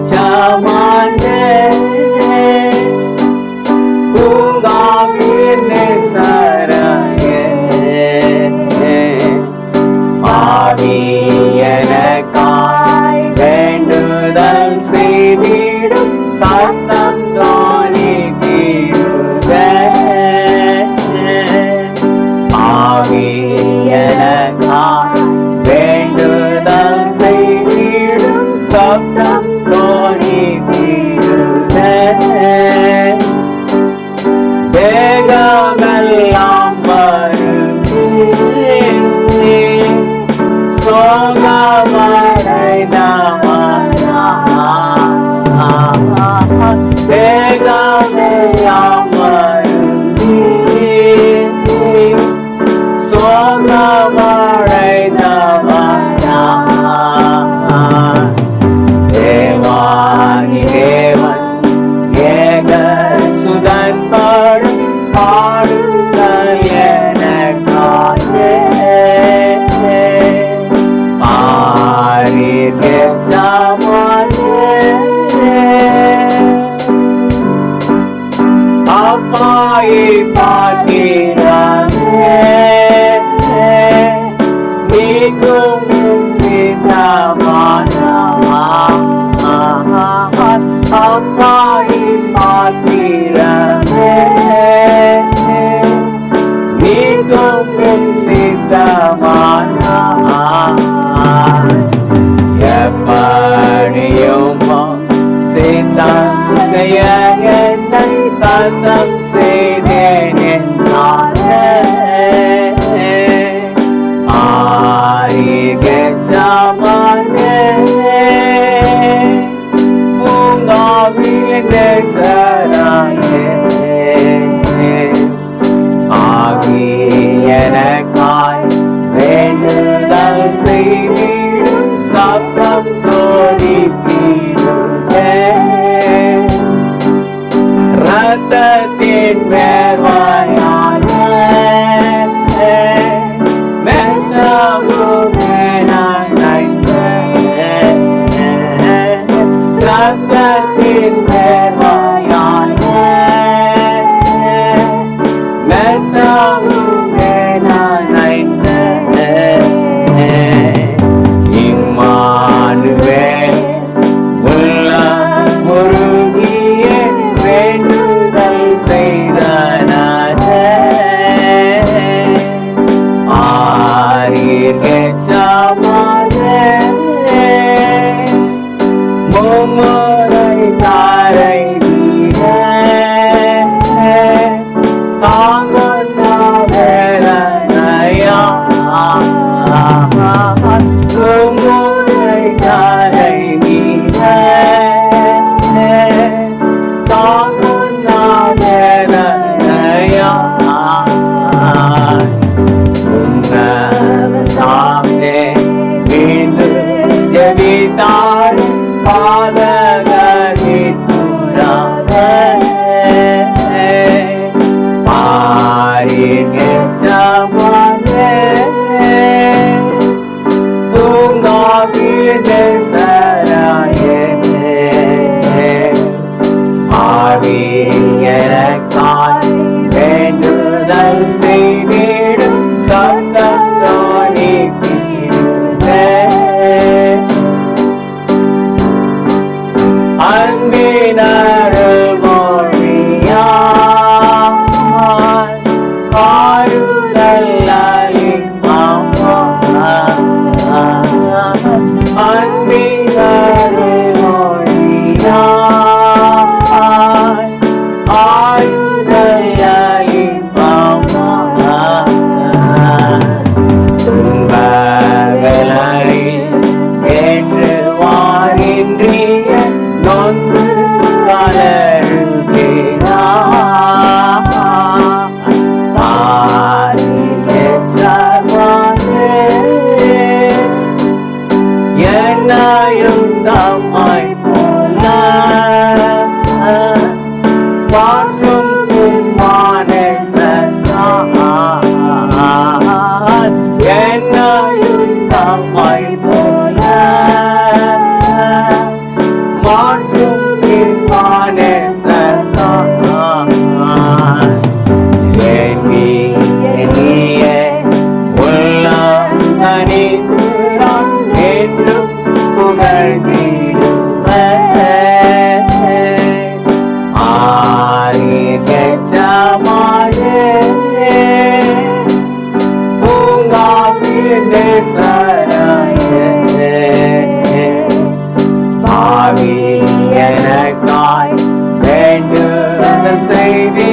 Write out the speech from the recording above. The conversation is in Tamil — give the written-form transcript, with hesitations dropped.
பாரிகச்சமானே பூங்காவின் நேசரையே ஆவியனக்காய் வேண்டுதல் செய்திடும் சத்தம் தோனித்திடுதே ஆவியனக்காய் வேண்டுதல் செய்திடும் சத்தம் தோனித்திடுதே வேகமெல்லாம் வருமே சோகமடைந்தவனா வேகமெல்லாம் வருமே சோகமடைந்தவனா தேவானி தேவன் ஏக சுதன்படும் பாடுங்கள் எனக்காகவே பாரிகச்சமானே அப்பாயை பார்க்கிறமே நீக்கும் சித்தமானா அப்பாயை பார்க்கிறமே நீக்கும் சித்தமானா எப்படியுமோ சித்தம் செய்ய என்னை தத்தம் செய்தேன் என்றாரே பாரிகச்சமானே பூங்காவின் நேசரையே ஆவியனக்காய் வேண்டுதல் செய்திடும் சத்தம் தோனித்திடுதே இரத்தத்தின் வேர்வையாலே மெத்தவும் நனைந்தே இரத்தத்தின் வேர்வையாலே மெத்தவும் நனைந்தே இம்மானுவேல் உள்ளம் உருகிய வேண்டுதல் செய்தனரே பாரிகச்சமானே மும்முறை தாரை தாங்கொண்ட வேதனையா மும்முறை தாரை தாங்கொண்ட வேதனையா உன்னதமே மீண்டு ஜெபித்தார் பாதகரிட்டுராதே பாரிகச்சமானே பூங்காவின் நேசரையே ஆவியனக்காய் வேண்டுதல் செய்திடும் சத்தம் தோனித்திடுதே அன்பினருள் மொழியாய் ஆறுதல் அளிப்பாமா அன்பினருள் மொழியாய் ஆறுதல் அளிப்பாமா துன்பங்களை ஏற்றுவாரின்றிய நொந்து கலருகிறார் பாரிகச்சமானே என்னையும் தம்மை போல மாற்றும் என்னையும் தம்மை போல செய்தி